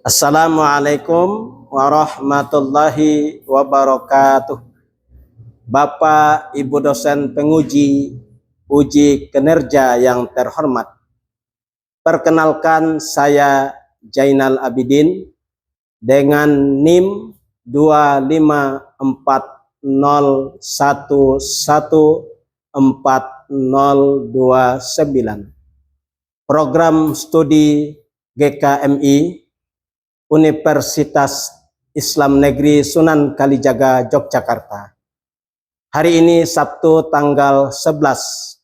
Assalamualaikum warahmatullahi wabarakatuh. Bapak, Ibu dosen penguji uji kinerja yang terhormat. Perkenalkan, saya Jainal Abidin dengan NIM 254011429. Program studi GKMI Universitas Islam Negeri Sunan Kalijaga, Yogyakarta. Hari ini Sabtu tanggal 11,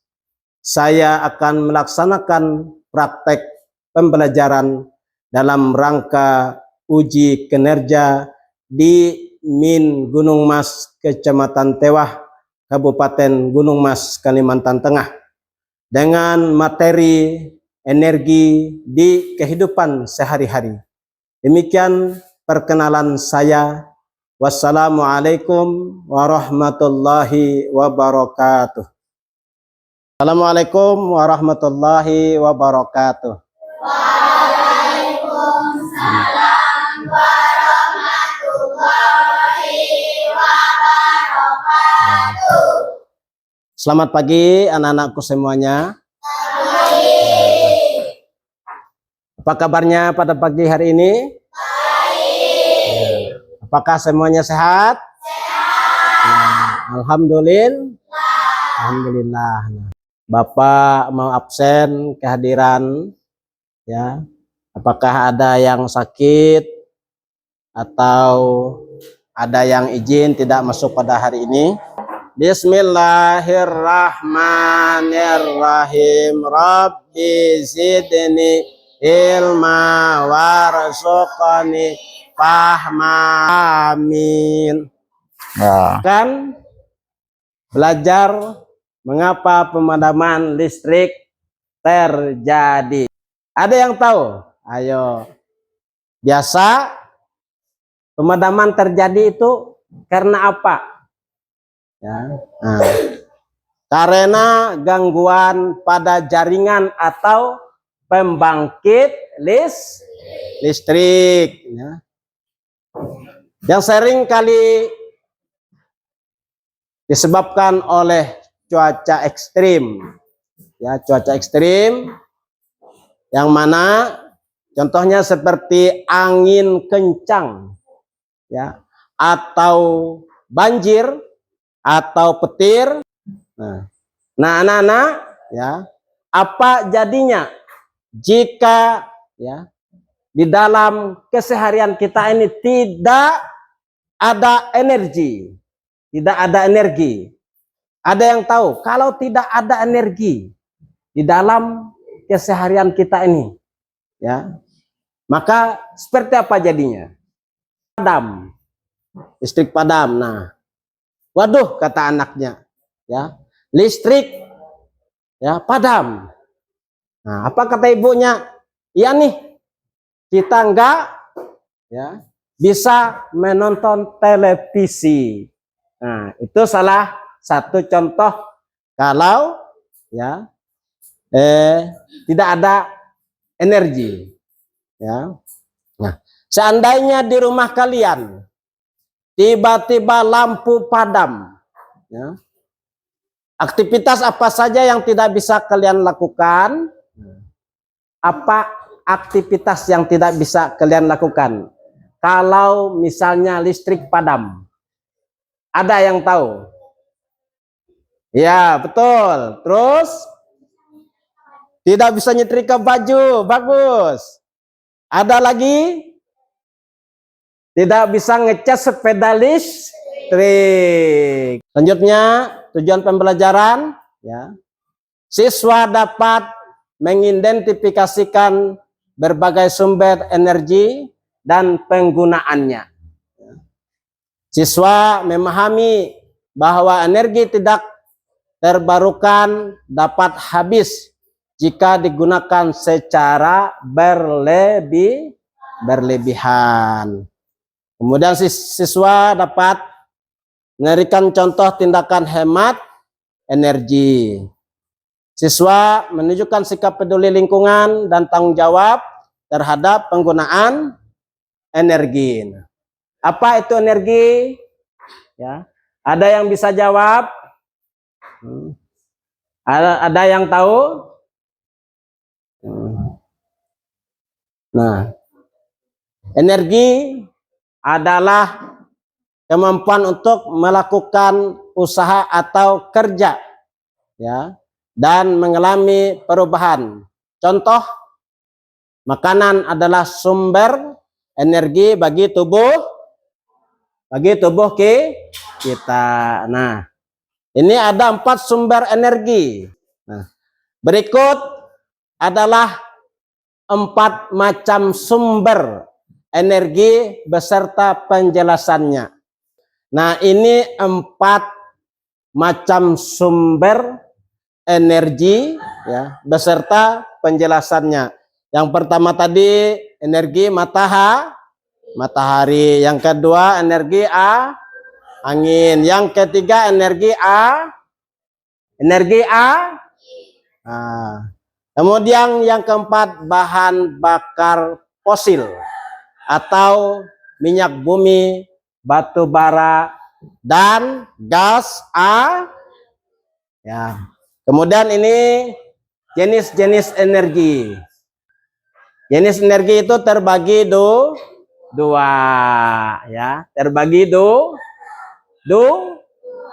saya akan melaksanakan praktek pembelajaran dalam rangka uji kinerja di Min Gunung Mas, Kecamatan Tewah, Kabupaten Gunung Mas, Kalimantan Tengah, dengan materi energi di kehidupan sehari-hari. Demikian perkenalan saya. Wassalamualaikum warahmatullahi wabarakatuh. Assalamualaikum warahmatullahi wabarakatuh. Waalaikumsalam warahmatullahi wabarakatuh. Selamat pagi anak-anakku semuanya. Apa kabarnya pada pagi hari ini? Baik. Apakah semuanya sehat? Sehat. Alhamdulillah. Alhamdulillah. Bapak mau absen kehadiran, ya. Apakah ada yang sakit atau ada yang izin tidak masuk pada hari ini? Bismillahirrahmanirrahim. Rabbi zidni ilma warzuqni fahma. Amin. Kan belajar mengapa pemadaman listrik terjadi. Ada yang tahu? Ayo. Biasa pemadaman terjadi itu karena apa? Ya. Karena gangguan pada jaringan atau pembangkit listrik, ya. Yang sering kali disebabkan oleh cuaca ekstrim, ya, cuaca ekstrim yang mana contohnya seperti angin kencang, ya, atau banjir atau petir. Nah, anak-anak, ya, apa jadinya jika, ya, di dalam keseharian kita ini tidak ada energi, tidak ada energi. Ada yang tahu kalau tidak ada energi di dalam keseharian kita ini, ya, maka seperti apa jadinya? Padam, listrik padam. Nah, waduh, kata anaknya, ya, listrik, ya, padam. Nah, apa kata ibunya? Iya nih, kita enggak, ya, bisa menonton televisi. Nah, itu salah satu contoh kalau, ya, tidak ada energi, ya. Nah, seandainya di rumah kalian tiba-tiba lampu padam, ya, aktivitas apa saja yang tidak bisa kalian lakukan? Apa aktivitas yang tidak bisa kalian lakukan kalau misalnya listrik padam? Ada yang tahu? Ya, betul. Terus tidak bisa nyetrika baju, bagus. Ada lagi? Tidak bisa ngecas sepeda listrik. Selanjutnya, tujuan pembelajaran, ya. Siswa dapat mengidentifikasikan berbagai sumber energi dan penggunaannya. Siswa memahami bahwa energi tidak terbarukan dapat habis jika digunakan secara berlebihan. Kemudian siswa dapat memberikan contoh tindakan hemat energi. Siswa menunjukkan sikap peduli lingkungan dan tanggung jawab terhadap penggunaan energi. Apa itu energi? Ya, ada yang bisa jawab? Ada yang tahu? Nah, energi adalah kemampuan untuk melakukan usaha atau kerja, ya, dan mengalami perubahan. Contoh, makanan adalah sumber energi bagi tubuh kita. Nah, ini ada 4 sumber energi. Nah, berikut adalah 4 macam sumber energi beserta penjelasannya. Nah, ini 4 macam sumber energi, ya, beserta penjelasannya. Yang pertama tadi energi matahari, yang kedua energi angin, yang ketiga energi kemudian yang keempat bahan bakar fosil atau minyak bumi, batu bara, dan gas ya. Kemudian ini jenis-jenis energi. Jenis energi itu terbagi dua, ya, terbagi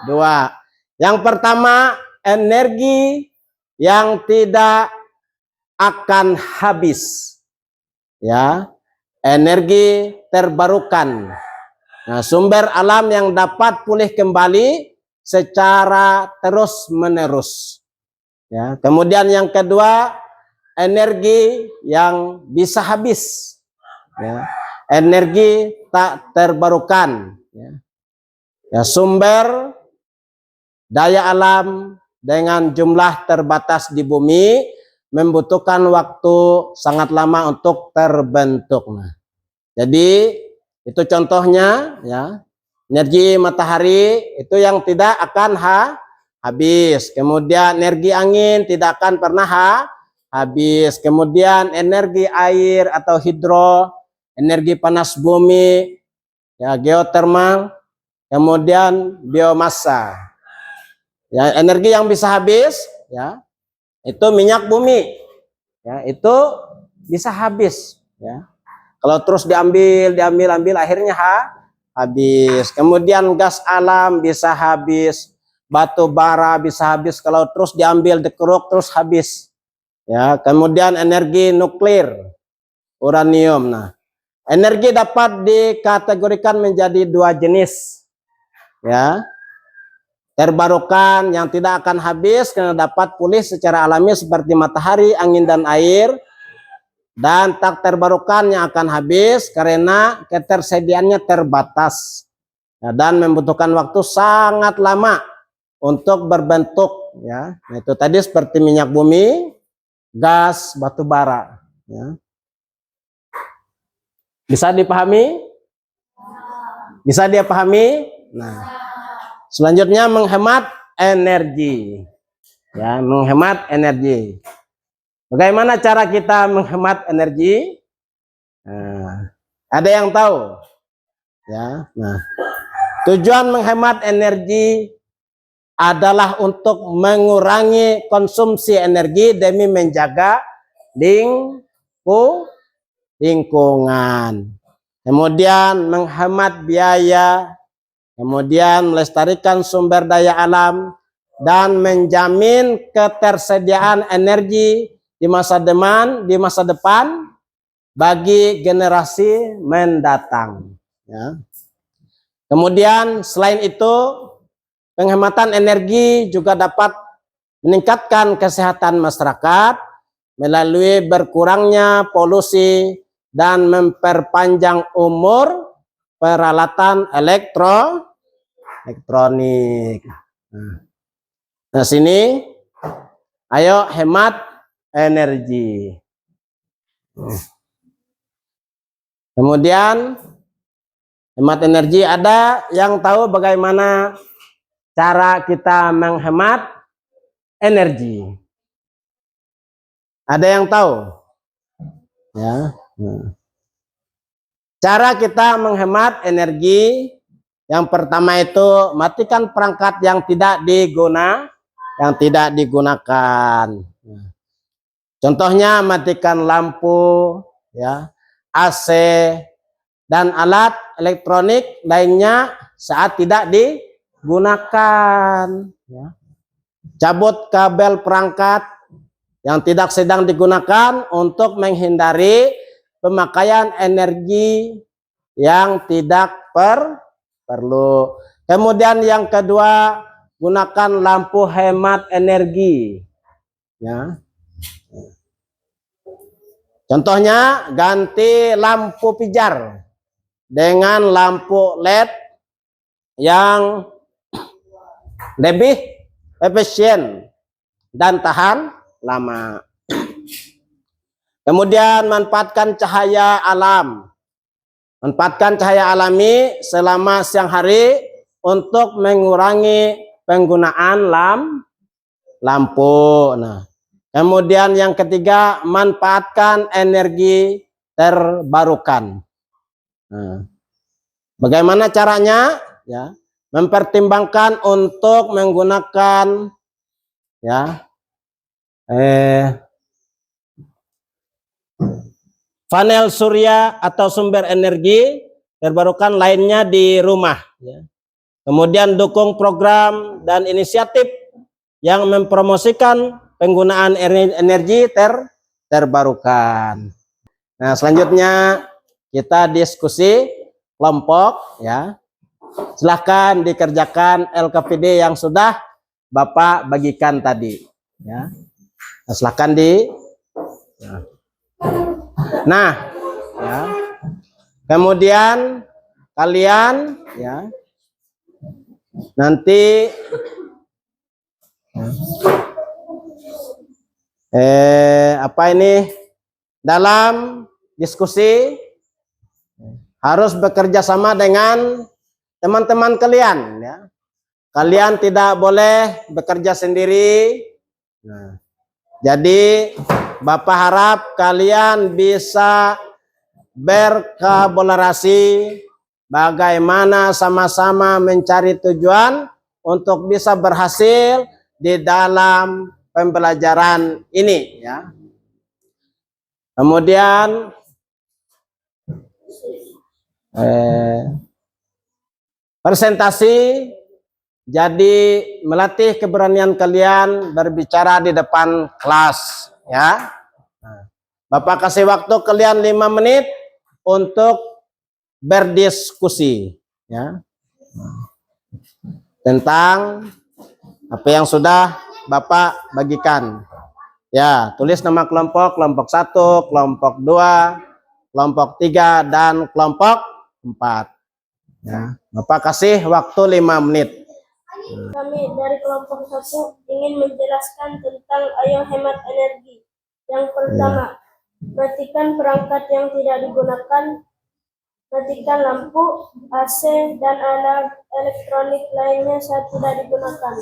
dua. Yang pertama, energi yang tidak akan habis, ya, energi terbarukan. Nah, sumber alam yang dapat pulih kembali secara terus-menerus. Ya, kemudian yang kedua, energi yang bisa habis, ya, energi tak terbarukan, ya. Ya, sumber daya alam dengan jumlah terbatas di bumi membutuhkan waktu sangat lama untuk terbentuk. Nah, jadi itu contohnya, ya, energi matahari itu yang tidak akan habis. Kemudian energi angin tidak akan pernah habis. Kemudian energi air atau hidro, energi panas bumi, ya, geotermal, kemudian biomasa. Ya, energi yang bisa habis, ya, itu minyak bumi, ya, itu bisa habis, ya. Kalau terus diambil akhirnya habis. Kemudian gas alam bisa habis, batu bara bisa habis kalau terus diambil, dikeruk terus habis. Ya, kemudian energi nuklir, uranium. Nah, energi dapat dikategorikan menjadi 2 jenis. Ya. Terbarukan yang tidak akan habis karena dapat pulih secara alami seperti matahari, angin, dan air. Dan tak terbarukan yang akan habis karena ketersediaannya terbatas, ya, dan membutuhkan waktu sangat lama untuk berbentuk, ya. Nah, itu tadi seperti minyak bumi, gas, batu bara, ya. Bisa dipahami? Bisa dia pahami? Nah, selanjutnya menghemat energi, ya, menghemat energi. Bagaimana cara kita menghemat energi? Nah, ada yang tahu? Ya. Nah, tujuan menghemat energi adalah untuk mengurangi konsumsi energi demi menjaga lingkungan. Kemudian menghemat biaya, kemudian melestarikan sumber daya alam, dan menjamin ketersediaan energi di masa depan bagi generasi mendatang, ya. Kemudian selain itu, penghematan energi juga dapat meningkatkan kesehatan masyarakat melalui berkurangnya polusi dan memperpanjang umur peralatan elektronik. Nah, sini ayo hemat energi. Kemudian hemat energi, ada yang tahu bagaimana cara kita menghemat energi? Ada yang tahu? Ya. Nah, cara kita menghemat energi yang pertama itu matikan perangkat yang tidak digunakan. Nah, contohnya matikan lampu, ya, AC dan alat elektronik lainnya saat tidak digunakan. Ya. Cabut kabel perangkat yang tidak sedang digunakan untuk menghindari pemakaian energi yang tidak perlu. Kemudian yang kedua, gunakan lampu hemat energi. Ya. Contohnya ganti lampu pijar dengan lampu LED yang lebih efisien dan tahan lama. Kemudian manfaatkan cahaya alam. Manfaatkan cahaya alami selama siang hari untuk mengurangi penggunaan lampu. Nah, kemudian yang ketiga, manfaatkan energi terbarukan. Nah, bagaimana caranya? Ya, mempertimbangkan untuk menggunakan ya panel surya atau sumber energi terbarukan lainnya di rumah. Ya. Kemudian dukung program dan inisiatif yang mempromosikan penggunaan energi terbarukan. Nah, selanjutnya kita diskusi kelompok. Ya, silahkan dikerjakan LKPD yang sudah Bapak bagikan tadi. Ya, nah, silahkan di. Nah, ya. Kemudian kalian ya nanti apa ini dalam diskusi harus bekerja sama dengan teman-teman kalian ya. Kalian tidak boleh bekerja sendiri. Nah, jadi Bapak harap kalian bisa berkolaborasi bagaimana sama-sama mencari tujuan untuk bisa berhasil di dalam pembelajaran ini ya. Kemudian presentasi, jadi melatih keberanian kalian berbicara di depan kelas ya. Nah, Bapak kasih waktu kalian 5 menit untuk berdiskusi ya tentang apa yang sudah Bapak bagikan. Ya, tulis nama kelompok, kelompok 1, kelompok 2, kelompok 3 dan kelompok 4. Ya, Bapak kasih waktu 5 menit. Kami dari kelompok 1 ingin menjelaskan tentang ayo hemat energi. Yang pertama, matikan perangkat yang tidak digunakan, matikan lampu, AC, dan alat elektronik lainnya saat tidak digunakan.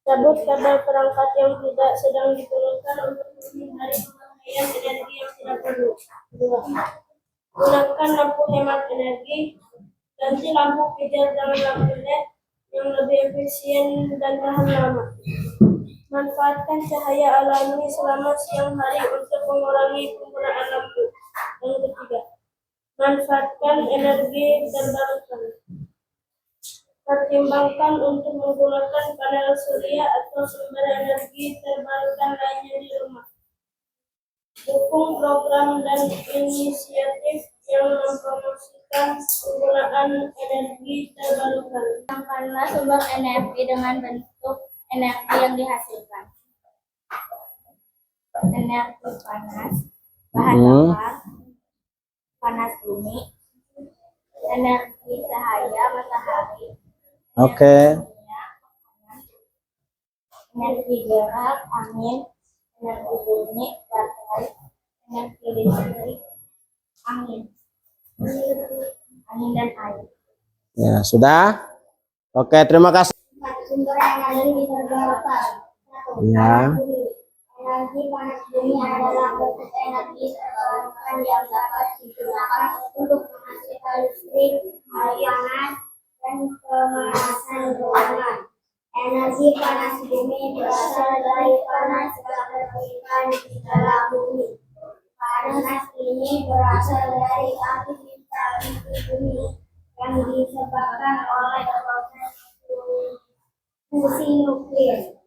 Cabut kabel perangkat yang tidak sedang digunakan untuk menghindari pemakaian energi yang tidak perlu. 2. Gunakan lampu hemat energi, ganti lampu pijar dengan lampu LED yang lebih efisien dan tahan lama. Manfaatkan cahaya alami selama siang hari untuk mengurangi penggunaan lampu. Yang ketiga, manfaatkan energi terbarukan. Pertimbangkan untuk menggunakan panel surya atau sumber energi terbarukan lainnya di rumah. Dukung program dan inisiatif yang mempromosikan penggunaan energi terbarukan. Gunakanlah sumber energi dengan bentuk energi yang dihasilkan. Energi panas, bahan bakar, panas bumi, energi cahaya matahari, Oke. energi gerak, angin, energi bunyi, baterai, energi listrik, angin dan air. Ya, sudah? Oke, terima kasih. Sumber energi terbarukan. Ya. Energi panas bumi adalah bentuk energi terbarukan yang dapat digunakan untuk menghasilkan listrik, air panas, dan pemanasan ruangan. Energi panas bumi berasal dari panas yang tersimpan di dalam bumi. Panas ini berasal dari api di bumi yang disebabkan oleh proses fusi nuklir.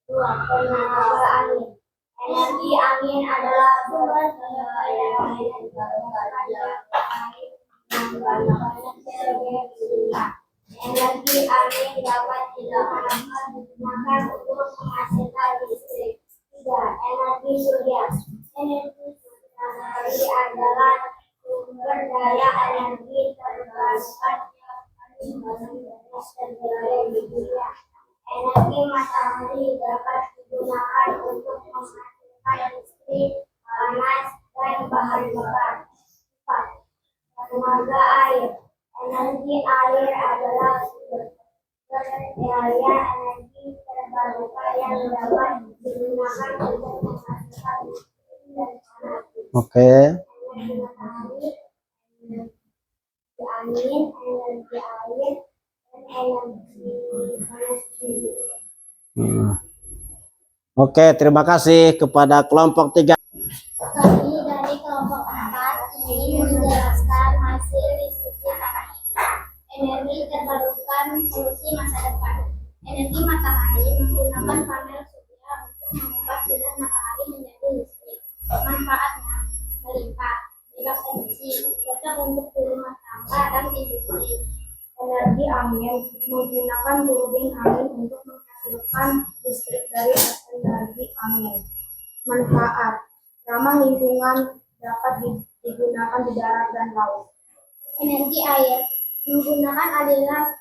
Dua, tenaga angin. Energi angin adalah sumber tenaga yang digunakan yang banyak di dunia. Energi angin dapat digunakan untuk menghasilkan listrik. Tiga, energi surya. Energi matahari adalah sumber daya energi terbarukan yang paling banyak terjadi di dunia. Energi matahari dapat digunakan untuk menghasilkan listrik, panas, dan bahan bakar. 4. Tenaga air. Energi air adalah sumber daya energi terbarukan yang dapat digunakan untuk menghasilkan listrik dan panas. Oke. Energi matahari, energi angin, energi air, dan energi panas bumi. Oke, terima kasih kepada kelompok 3. Kami dari kelompok 4 ingin menjelaskan hasil diskusi kami. Energi terbarukan solusi masa depan. Energi matahari menggunakan panel surya untuk mengubah sinar matahari menjadi listrik. Manfaatnya melimpah, bebas emisi, cocok untuk di rumah tangga dan industri. Energi angin menggunakan turbin angin untuk menghasilkan listrik dari energi angin. Manfaat ramah lingkungan, dapat digunakan di darat dan laut. Energi air menggunakan aliran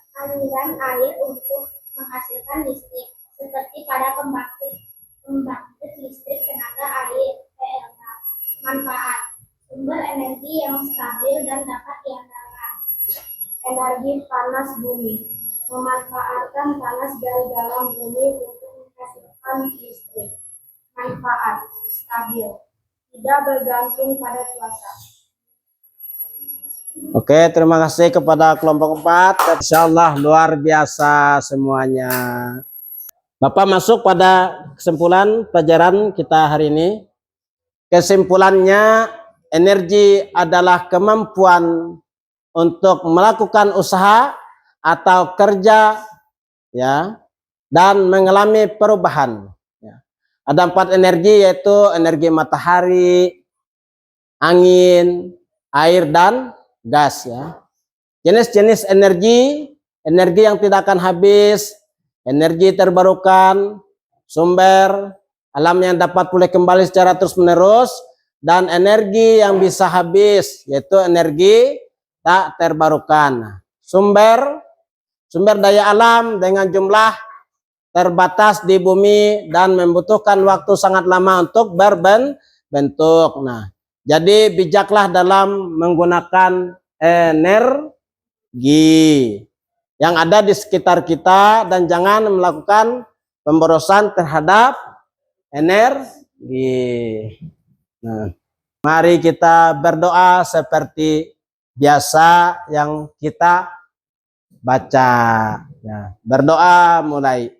air untuk menghasilkan listrik, seperti pada pembangkit listrik tenaga air (PLK). Manfaat sumber energi yang stabil dan dapat diandalkan. Energi panas bumi memanfaatkan panas dari dalam bumi untuk menghasilkan listrik. Manfaat stabil, tidak bergantung pada cuaca. Oke, terima kasih kepada kelompok 4. Insyaallah luar biasa semuanya. Bapak masuk pada kesimpulan pelajaran kita hari ini. Kesimpulannya, energi adalah kemampuan untuk melakukan usaha atau kerja, ya, dan mengalami perubahan. Ya. Ada 4 energi, yaitu energi matahari, angin, air, dan gas. Ya. Jenis-jenis energi yang tidak akan habis, energi terbarukan, sumber alam yang dapat pulih kembali secara terus-menerus, dan energi yang bisa habis, yaitu energi tak terbarukan. Sumber daya alam dengan jumlah terbatas di bumi dan membutuhkan waktu sangat lama untuk berbentuk. Nah, jadi bijaklah dalam menggunakan energi yang ada di sekitar kita dan jangan melakukan pemborosan terhadap energi. Nah, mari kita berdoa seperti biasa yang kita baca. Ya, berdoa mulai.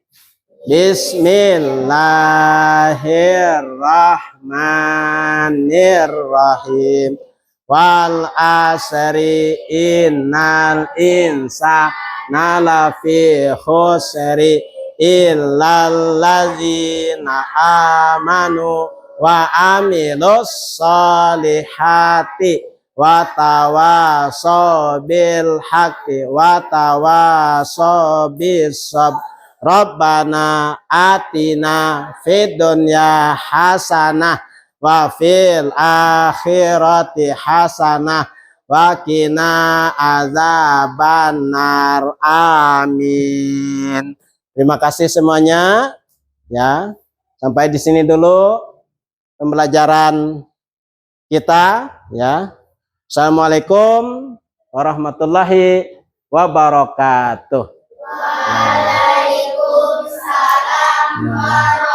Bismillahirrahmanirrahim. Wal asri innal insana lafi khusri illal ladzina amanu wa amilus solihati wa tawasaw bil haqqi wa tawasaw bis sabr. Rabbana atina fid dunya hasanah wa fil akhirati hasanah wa qina azabannar. Amin. Terima kasih semuanya. Ya, sampai di sini dulu pembelajaran kita. Ya, assalamualaikum warahmatullahi wabarakatuh. Waalaikumsalam warahmatullahi wabarakatuh.